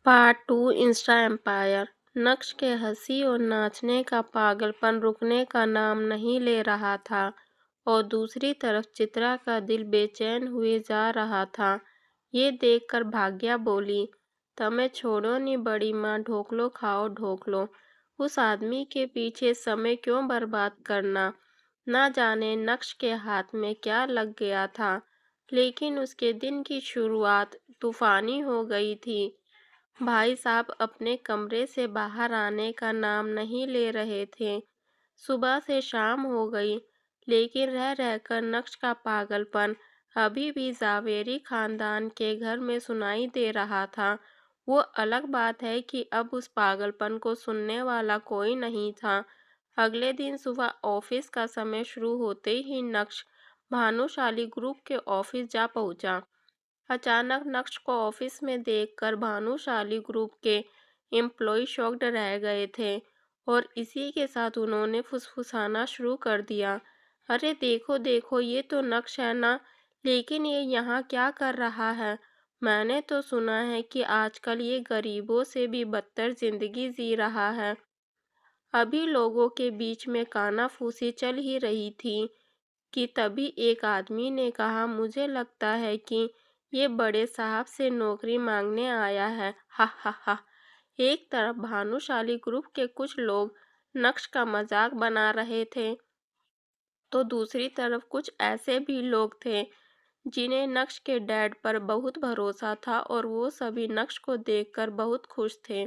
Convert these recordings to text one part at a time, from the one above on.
Part 2 Insta empire. नक्श के हंसी और नाचने का पागलपन रुकने का नाम नहीं ले रहा था और दूसरी तरफ चित्रा का दिल बेचैन हुए जा रहा था। ये देखकर भाग्या बोली, तमे छोड़ो नी बड़ी माँ, ढोकलो खाओ ढोकलो। उस आदमी के पीछे समय क्यों बर्बाद करना। ना जाने नक्श के हाथ में क्या लग गया था, लेकिन उसके दिन की शुरुआत तूफानी हो गई थी। भाई साहब अपने कमरे से बाहर आने का नाम नहीं ले रहे थे। सुबह से शाम हो गई, लेकिन रह रहकर नक्श का पागलपन अभी भी जावेरी खानदान के घर में सुनाई दे रहा था। वो अलग बात है कि अब उस पागलपन को सुनने वाला कोई नहीं था। अगले दिन सुबह ऑफिस का समय शुरू होते ही नक्श भानुशाली ग्रुप के ऑफिस जा पहुंचा। अचानक नक्श को ऑफिस में देखकर भानुशाली ग्रुप के एम्प्लॉय शॉक्ड रह गए थे और इसी के साथ उन्होंने फुसफुसाना शुरू कर दिया। अरे देखो देखो, ये तो नक्श है ना, लेकिन ये यहाँ क्या कर रहा है। मैंने तो सुना है कि आजकल ये गरीबों से भी बदतर जिंदगी जी रहा है। अभी लोगों के बीच में कानाफूसी चल ही रही थी कि तभी एक आदमी ने कहा, मुझे लगता है कि ये बड़े साहब से नौकरी मांगने आया है। हा हा हा। एक तरफ भानुशाली ग्रुप के कुछ लोग नक्श का मजाक बना रहे थे, तो दूसरी तरफ कुछ ऐसे भी लोग थे जिन्हें नक्श के डैड पर बहुत भरोसा था और वो सभी नक्श को देखकर बहुत खुश थे।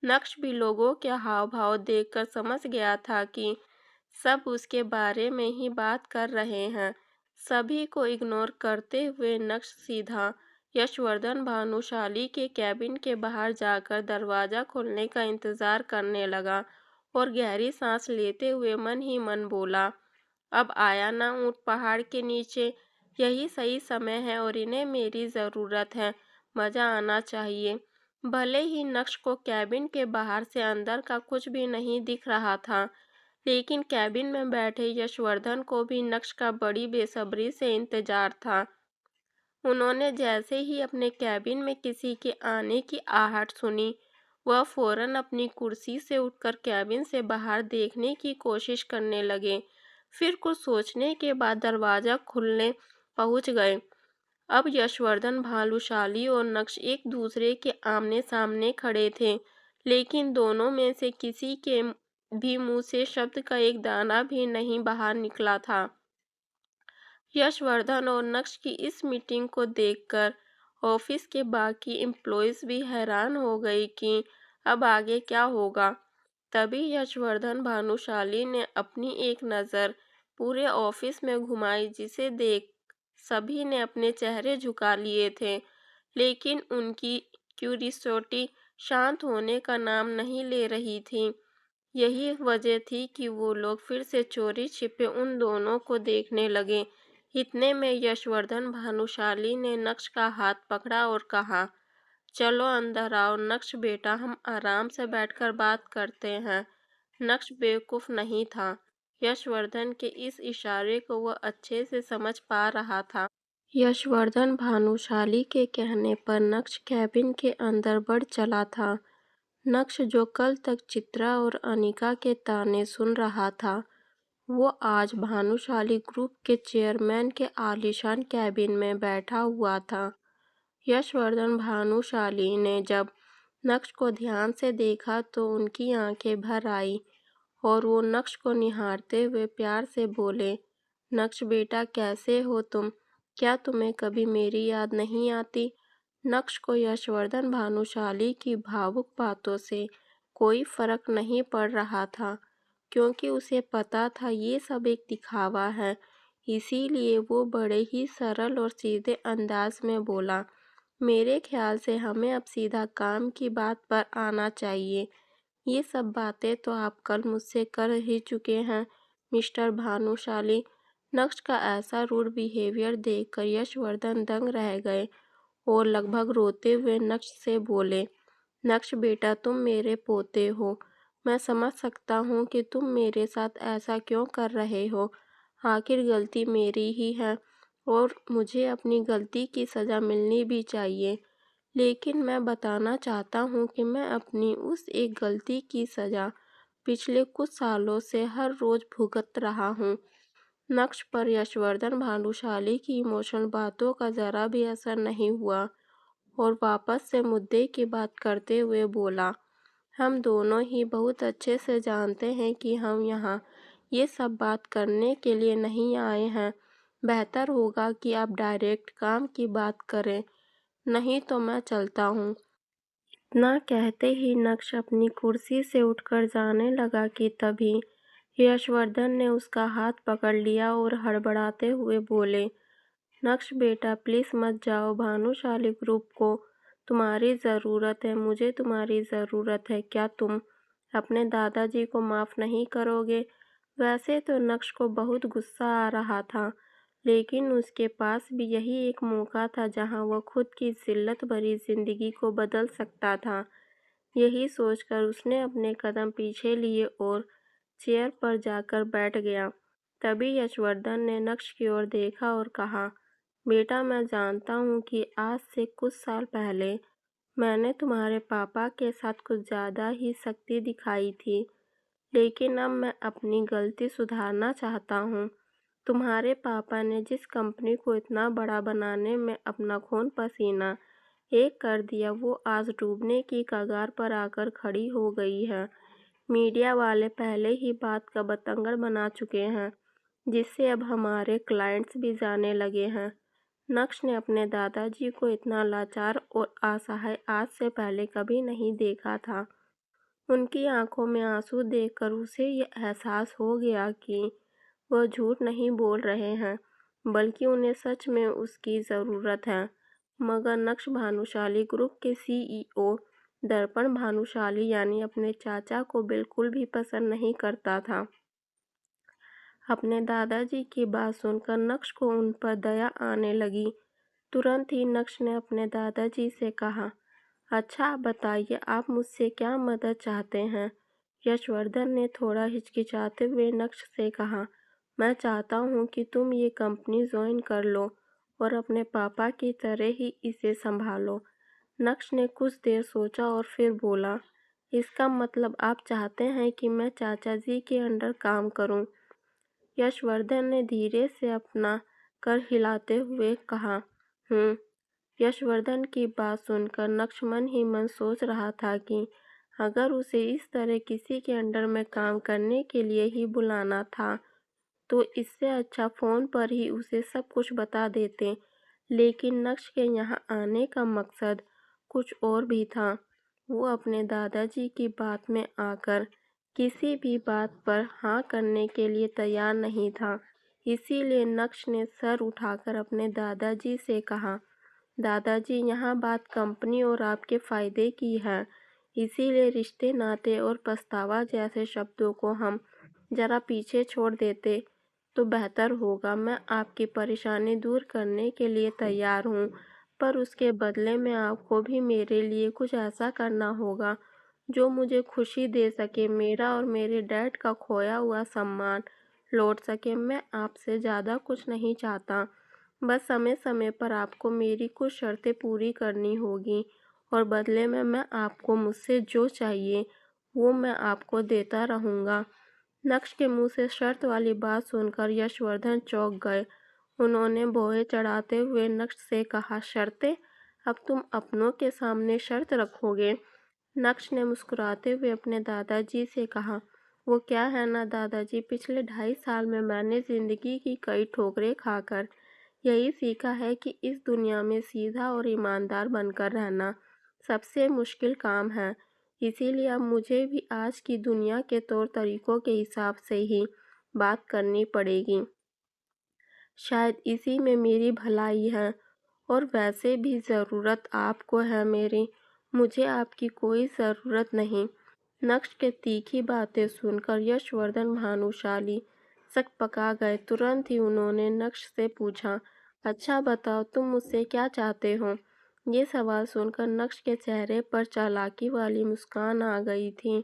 नक्श भी लोगों के हाव भाव देखकर समझ गया था कि सब उसके बारे में ही बात कर रहे हैं। सभी को इग्नोर करते हुए नक्श सीधा यशवर्धन भानुशाली के कैबिन के बाहर जाकर दरवाज़ा खोलने का इंतज़ार करने लगा और गहरी सांस लेते हुए मन ही मन बोला, अब आया ना ऊँट पहाड़ के नीचे, यही सही समय है और इन्हें मेरी ज़रूरत है। मज़ा आना चाहिए। भले ही नक्श को कैबिन के बाहर से अंदर का कुछ भी नहीं दिख रहा था, लेकिन कैबिन में बैठे यशवर्धन को भी नक्श का बड़ी बेसब्री से इंतजार था। उन्होंने जैसे ही अपने कैबिन में किसी के आने की आहट सुनी, वह फौरन अपनी कुर्सी से उठकर कैबिन से बाहर देखने की कोशिश करने लगे। फिर कुछ सोचने के बाद दरवाज़ा खुलने पहुंच गए। अब यशवर्धन भानुशाली और नक्श एक दूसरे के आमने सामने खड़े थे, लेकिन दोनों में से किसी के भी मुंह से शब्द का एक दाना भी नहीं बाहर निकला था। यशवर्धन और नक्श की इस मीटिंग को देखकर ऑफिस के बाकी एम्प्लॉयज भी हैरान हो गए कि अब आगे क्या होगा। तभी यशवर्धन भानुशाली ने अपनी एक नज़र पूरे ऑफिस में घुमाई, जिसे देख सभी ने अपने चेहरे झुका लिए थे, लेकिन उनकी क्यूरियोसिटी शांत होने का नाम नहीं ले रही थी। यही वजह थी कि वो लोग फिर से चोरी छिपे उन दोनों को देखने लगे। इतने में यशवर्धन भानुशाली ने नक्श का हाथ पकड़ा और कहा, चलो अंदर आओ नक्श बेटा, हम आराम से बैठकर बात करते हैं। नक्श बेवकूफ़ नहीं था। यशवर्धन के इस इशारे को वह अच्छे से समझ पा रहा था। यशवर्धन भानुशाली के कहने पर नक्श कैबिन के अंदर बढ़ चला था। नक्श जो कल तक चित्रा और अनिका के ताने सुन रहा था, वो आज भानुशाली ग्रुप के चेयरमैन के आलीशान कैबिन में बैठा हुआ था। यशवर्धन भानुशाली ने जब नक्श को ध्यान से देखा तो उनकी आंखें भर आई और वो नक्श को निहारते हुए प्यार से बोले, नक्श बेटा कैसे हो तुम? क्या तुम्हें कभी मेरी याद नहीं आती? नक्श को यशवर्धन भानुशाली की भावुक बातों से कोई फर्क नहीं पड़ रहा था, क्योंकि उसे पता था ये सब एक दिखावा है। इसीलिए वो बड़े ही सरल और सीधे अंदाज में बोला, मेरे ख्याल से हमें अब सीधा काम की बात पर आना चाहिए। ये सब बातें तो आप कल मुझसे कर ही चुके हैं मिस्टर भानुशाली। नक्श का ऐसा रूड बिहेवियर देखकर यशवर्धन दंग रह गए और लगभग रोते हुए नक्श से बोले, नक्श बेटा तुम मेरे पोते हो। मैं समझ सकता हूँ कि तुम मेरे साथ ऐसा क्यों कर रहे हो। आखिर गलती मेरी ही है और मुझे अपनी गलती की सज़ा मिलनी भी चाहिए। लेकिन मैं बताना चाहता हूँ कि मैं अपनी उस एक गलती की सज़ा पिछले कुछ सालों से हर रोज़ भुगत रहा हूँ। नक्श पर यशवर्धन भानुशाली की इमोशनल बातों का ज़रा भी असर नहीं हुआ और वापस से मुद्दे की बात करते हुए बोला, हम दोनों ही बहुत अच्छे से जानते हैं कि हम यहाँ ये सब बात करने के लिए नहीं आए हैं। बेहतर होगा कि आप डायरेक्ट काम की बात करें, नहीं तो मैं चलता हूँ। इतना कहते ही नक्श अपनी कुर्सी से उठकर जाने लगा कि तभी यशवर्धन ने उसका हाथ पकड़ लिया और हड़बड़ाते हुए बोले, नक्श बेटा प्लीज़ मत जाओ, भानुशाली ग्रुप को तुम्हारी ज़रूरत है, मुझे तुम्हारी ज़रूरत है। क्या तुम अपने दादाजी को माफ़ नहीं करोगे? वैसे तो नक्श को बहुत गुस्सा आ रहा था, लेकिन उसके पास भी यही एक मौका था जहां वह खुद की जिल्लत भरी ज़िंदगी को बदल सकता था। यही सोचकर उसने अपने कदम पीछे लिए और चेयर पर जाकर बैठ गया। तभी यशवर्धन ने नक्श की ओर देखा और कहा, बेटा मैं जानता हूँ कि आज से कुछ साल पहले मैंने तुम्हारे पापा के साथ कुछ ज़्यादा ही सख्ती दिखाई थी, लेकिन अब मैं अपनी गलती सुधारना चाहता हूँ। तुम्हारे पापा ने जिस कंपनी को इतना बड़ा बनाने में अपना खून पसीना एक कर दिया, वो आज डूबने की कगार पर आकर खड़ी हो गई है। मीडिया वाले पहले ही बात का बतंगड़ बना चुके हैं, जिससे अब हमारे क्लाइंट्स भी जाने लगे हैं। नक्श ने अपने दादाजी को इतना लाचार और असहाय आज से पहले कभी नहीं देखा था। उनकी आंखों में आंसू देखकर उसे ये एहसास हो गया कि वह झूठ नहीं बोल रहे हैं, बल्कि उन्हें सच में उसकी ज़रूरत है। मगर नक्श भानुशाली ग्रुप के सीईओ दर्पण भानुशाली यानी अपने चाचा को बिल्कुल भी पसंद नहीं करता था। अपने दादाजी की बात सुनकर नक्श को उन पर दया आने लगी। तुरंत ही नक्श ने अपने दादाजी से कहा, अच्छा आप बताइए, आप मुझसे क्या मदद चाहते हैं? यशवर्धन ने थोड़ा हिचकिचाते हुए नक्श से कहा, मैं चाहता हूँ कि तुम ये कंपनी ज्वाइन कर लो और अपने पापा की तरह ही इसे संभालो। नक्श ने कुछ देर सोचा और फिर बोला, इसका मतलब आप चाहते हैं कि मैं चाचा जी के अंडर काम करूं? यशवर्धन ने धीरे से अपना कर हिलाते हुए कहा, यशवर्धन की बात सुनकर नक्श मन ही मन सोच रहा था कि अगर उसे इस तरह किसी के अंडर में काम करने के लिए ही बुलाना था, तो इससे अच्छा फ़ोन पर ही उसे सब कुछ बता देते। लेकिन नक्श के यहाँ आने का मकसद कुछ और भी था। वो अपने दादाजी की बात में आकर किसी भी बात पर हाँ करने के लिए तैयार नहीं था। इसीलिए नक्श ने सर उठाकर अपने दादाजी से कहा, दादाजी यहाँ बात कंपनी और आपके फ़ायदे की है, इसीलिए रिश्ते नाते और पछतावा जैसे शब्दों को हम ज़रा पीछे छोड़ देते तो बेहतर होगा। मैं आपकी परेशानी दूर करने के लिए तैयार हूँ, पर उसके बदले में आपको भी मेरे लिए कुछ ऐसा करना होगा जो मुझे खुशी दे सके, मेरा और मेरे डैड का खोया हुआ सम्मान लौट सके। मैं आपसे ज़्यादा कुछ नहीं चाहता, बस समय समय पर आपको मेरी कुछ शर्तें पूरी करनी होगी और बदले में मैं आपको मुझसे जो चाहिए वो मैं आपको देता रहूँगा। नक्श के मुंह से शर्त वाली बात सुनकर यशवर्धन चौंक गए। उन्होंने भौहें चढ़ाते हुए नक्श से कहा, शर्तें? अब तुम अपनों के सामने शर्त रखोगे? नक्श ने मुस्कुराते हुए अपने दादाजी से कहा, वो क्या है ना दादाजी, पिछले 2.5 साल में मैंने ज़िंदगी की कई ठोकरें खाकर यही सीखा है कि इस दुनिया में सीधा और ईमानदार बनकर रहना सबसे मुश्किल काम है। इसीलिए अब मुझे भी आज की दुनिया के तौर तरीकों के हिसाब से ही बात करनी पड़ेगी। शायद इसी में मेरी भलाई है और वैसे भी ज़रूरत आपको है मेरी, मुझे आपकी कोई ज़रूरत नहीं। नक्श के तीखी बातें सुनकर यशवर्धन भानुशाली सकपका गए। तुरंत ही उन्होंने नक्श से पूछा, अच्छा बताओ तुम मुझसे क्या चाहते हो? ये सवाल सुनकर नक्श के चेहरे पर चालाकी वाली मुस्कान आ गई थी,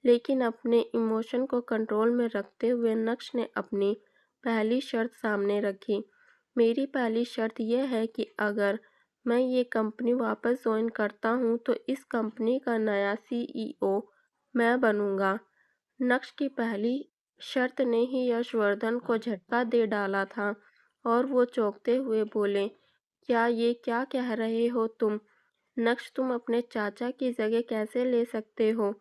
लेकिन अपने इमोशन को कंट्रोल में रखते हुए नक्श ने अपनी पहली शर्त सामने रखी। मेरी पहली शर्त यह है कि अगर मैं ये कंपनी वापस ज्वाइन करता हूँ तो इस कंपनी का नया CEO मैं बनूंगा। नक्श की पहली शर्त ने ही यशवर्धन को झटका दे डाला था और वो चौंकते हुए बोले, क्या कह रहे हो तुम? नक्श, तुम अपने चाचा की जगह कैसे ले सकते हो?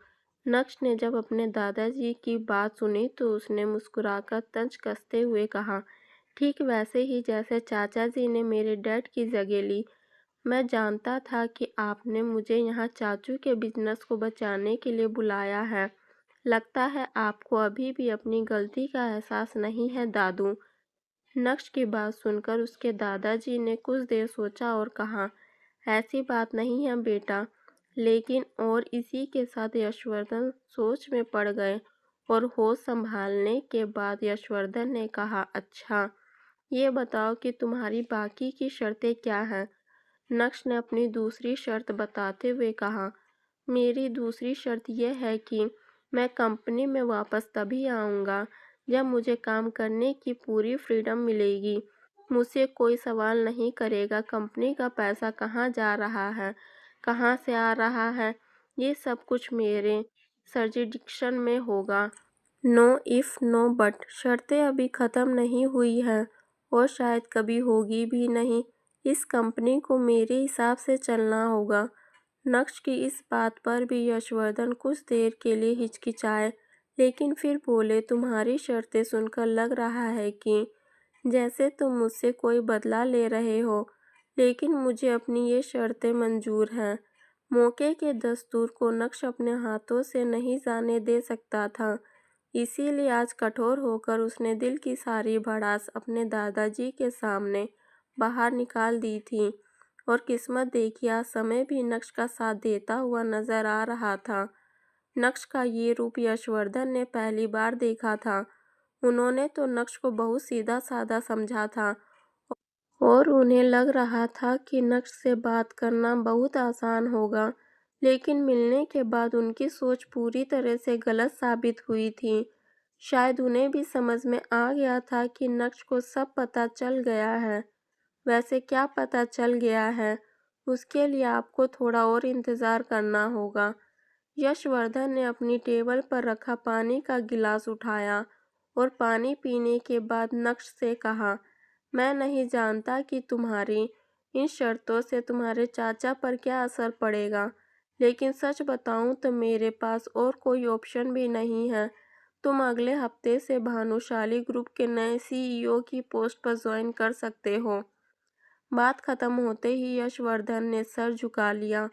नक्श ने जब अपने दादाजी की बात सुनी तो उसने मुस्कुराकर तंज कसते हुए कहा, ठीक वैसे ही जैसे चाचा जी ने मेरे डैड की जगह ली। मैं जानता था कि आपने मुझे यहाँ चाचू के बिजनेस को बचाने के लिए बुलाया है। लगता है आपको अभी भी अपनी गलती का एहसास नहीं है दादू। नक्श की बात सुनकर उसके दादाजी ने कुछ देर सोचा और कहा, ऐसी बात नहीं है बेटा। लेकिन और इसी के साथ यशवर्धन सोच में पड़ गए और होश संभालने के बाद यशवर्धन ने कहा, अच्छा, ये बताओ कि तुम्हारी बाकी की शर्तें क्या हैं? नक्श ने अपनी दूसरी शर्त बताते हुए कहा, मेरी दूसरी शर्त यह है कि मैं कंपनी में वापस तभी आऊँगा जब मुझे काम करने की पूरी फ्रीडम मिलेगी। मुझसे कोई सवाल नहीं करेगा कंपनी का पैसा कहाँ जा रहा है, कहाँ से आ रहा है, ये सब कुछ मेरे सर्जिडिक्शन में होगा। नो इफ़ नो बट, शर्तें अभी ख़त्म नहीं हुई हैं और शायद कभी होगी भी नहीं। इस कंपनी को मेरे हिसाब से चलना होगा। नक्श की इस बात पर भी यशवर्धन कुछ देर के लिए हिचकिचाए, लेकिन फिर बोले, तुम्हारी शर्तें सुनकर लग रहा है कि जैसे तुम मुझसे कोई बदला ले रहे हो, लेकिन मुझे अपनी ये शर्तें मंजूर हैं। मौके के दस्तूर को नक्श अपने हाथों से नहीं जाने दे सकता था, इसीलिए आज कठोर होकर उसने दिल की सारी भड़ास अपने दादाजी के सामने बाहर निकाल दी थी। और किस्मत देखी, आज समय भी नक्श का साथ देता हुआ नजर आ रहा था। नक्श का ये रूप यशवर्धन ने पहली बार देखा था। उन्होंने तो नक्श को बहुत सीधा साधा समझा था और उन्हें लग रहा था कि नक्श से बात करना बहुत आसान होगा, लेकिन मिलने के बाद उनकी सोच पूरी तरह से गलत साबित हुई थी। शायद उन्हें भी समझ में आ गया था कि नक्श को सब पता चल गया है। वैसे क्या पता चल गया है, उसके लिए आपको थोड़ा और इंतज़ार करना होगा। यशवर्धन ने अपनी टेबल पर रखा पानी का गिलास उठाया और पानी पीने के बाद नक्श से कहा, मैं नहीं जानता कि तुम्हारी इन शर्तों से तुम्हारे चाचा पर क्या असर पड़ेगा, लेकिन सच बताऊं तो मेरे पास और कोई ऑप्शन भी नहीं है। तुम अगले हफ्ते से भानुशाली ग्रुप के नए CEO की पोस्ट पर ज्वाइन कर सकते हो। बात खत्म होते ही यशवर्धन ने सर झुका लिया,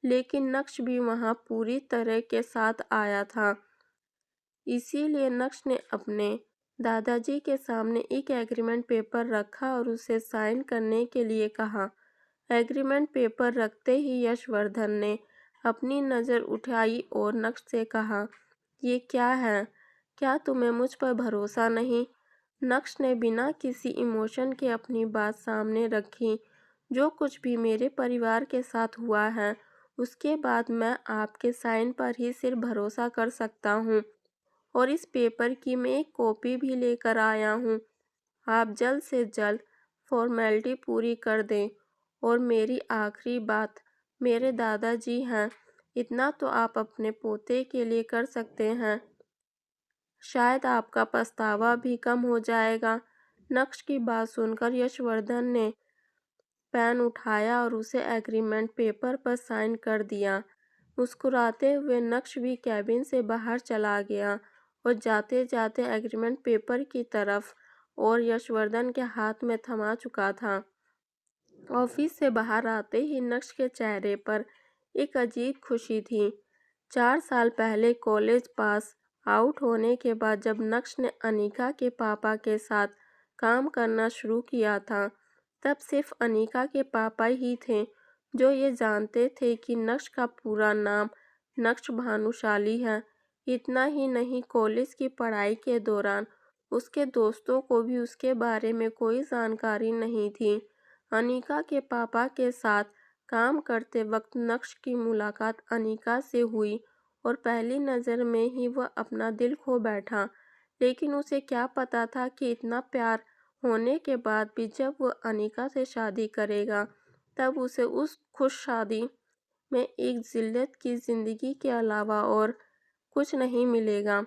लेकिन नक्श भी वहां पूरी तरह के साथ आया था। इसीलिए नक्श ने अपने दादाजी के सामने एक एग्रीमेंट पेपर रखा और उसे साइन करने के लिए कहा। एग्रीमेंट पेपर रखते ही यशवर्धन ने अपनी नज़र उठाई और नक्श से कहा, ये क्या है? क्या तुम्हें मुझ पर भरोसा नहीं? नक्श ने बिना किसी इमोशन के अपनी बात सामने रखी। जो कुछ भी मेरे परिवार के साथ हुआ है, उसके बाद मैं आपके साइन पर ही सिर्फ भरोसा कर सकता हूँ और इस पेपर की मैं एक कॉपी भी लेकर आया हूँ। आप जल्द से जल्द फॉर्मेलिटी पूरी कर दें। और मेरी आखिरी बात, मेरे दादाजी हैं, इतना तो आप अपने पोते के लिए कर सकते हैं। शायद आपका पछतावा भी कम हो जाएगा। नक्श की बात सुनकर यशवर्धन ने पेन उठाया और उसे एग्रीमेंट पेपर पर साइन कर दिया। मुस्कुराते हुए नक्श भी कैबिन से बाहर चला गया और जाते जाते एग्रीमेंट पेपर की तरफ और यशवर्धन के हाथ में थमा चुका था। ऑफिस से बाहर आते ही नक्श के चेहरे पर एक अजीब खुशी थी। 4 साल पहले कॉलेज पास आउट होने के बाद जब नक्श ने अनीका के पापा के साथ काम करना शुरू किया था, तब सिर्फ अनीका के पापा ही थे जो ये जानते थे कि नक्श का पूरा नाम नक्श भानुशाली है। इतना ही नहीं, कॉलेज की पढ़ाई के दौरान उसके दोस्तों को भी उसके बारे में कोई जानकारी नहीं थी। अनीका के पापा के साथ काम करते वक्त नक्श की मुलाकात अनीका से हुई और पहली नज़र में ही वह अपना दिल खो बैठा। लेकिन उसे क्या पता था कि इतना प्यार होने के बाद भी जब वह अनीका से शादी करेगा, तब उसे उस खुश शादी में एक जिल्लत की ज़िंदगी के अलावा और कुछ नहीं मिलेगा।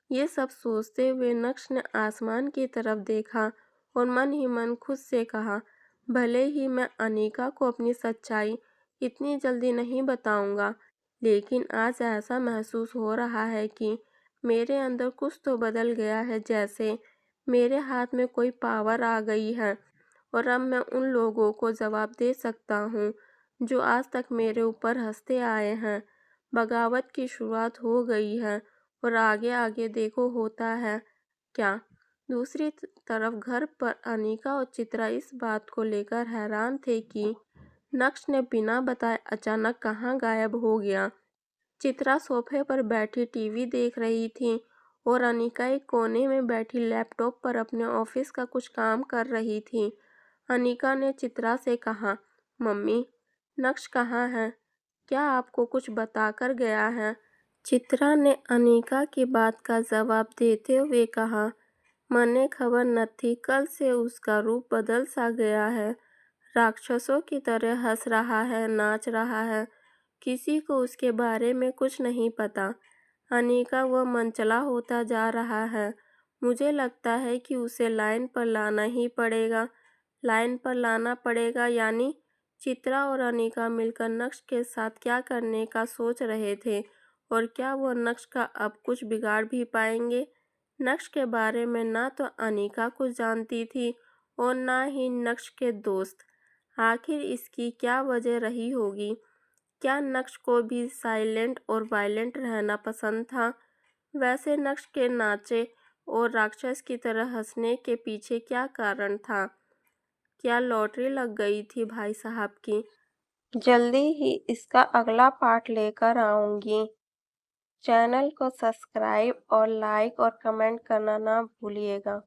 ये सब सोचते हुए नक्श ने आसमान की तरफ देखा और मन ही मन खुद से कहा, भले ही मैं अनीका को अपनी सच्चाई इतनी जल्दी नहीं बताऊंगा, लेकिन आज ऐसा महसूस हो रहा है कि मेरे अंदर कुछ तो बदल गया है, जैसे मेरे हाथ में कोई पावर आ गई है और अब मैं उन लोगों को जवाब दे सकता हूँ जो आज तक मेरे ऊपर हंसते आए हैं। बगावत की शुरुआत हो गई है और आगे आगे देखो होता है क्या। दूसरी तरफ घर पर अनीका और चित्रा इस बात को लेकर हैरान थे कि नक्श ने बिना बताए अचानक कहाँ गायब हो गया। चित्रा सोफे पर बैठी टीवी देख रही थी और अनीका एक कोने में बैठी लैपटॉप पर अपने ऑफिस का कुछ काम कर रही थी। अनीका ने चित्रा से कहा, मम्मी, नक्श कहाँ है? क्या आपको कुछ बताकर गया है? चित्रा ने अनीका की बात का जवाब देते हुए कहा, मने खबर न थी, कल से उसका रूप बदल सा गया है। राक्षसों की तरह हंस रहा है, नाच रहा है। किसी को उसके बारे में कुछ नहीं पता। अनीका वह मनचला होता जा रहा है। मुझे लगता है कि उसे लाइन पर लाना ही पड़ेगा। लाइन पर लाना पड़ेगा यानी? चित्रा और अनीका मिलकर नक्श के साथ क्या करने का सोच रहे थे और क्या वो नक्श का अब कुछ बिगाड़ भी पाएंगे? नक्श के बारे में ना तो अनीका कुछ जानती थी और ना ही नक्श के दोस्त। आखिर इसकी क्या वजह रही होगी? क्या नक्श को भी साइलेंट और वायलेंट रहना पसंद था? वैसे नक्श के नाचे और राक्षस की तरह हंसने के पीछे क्या कारण था? क्या लॉटरी लग गई थी भाई साहब की? जल्दी ही इसका अगला पार्ट लेकर आऊंगी। चैनल को सब्सक्राइब और लाइक और कमेंट करना ना भूलिएगा।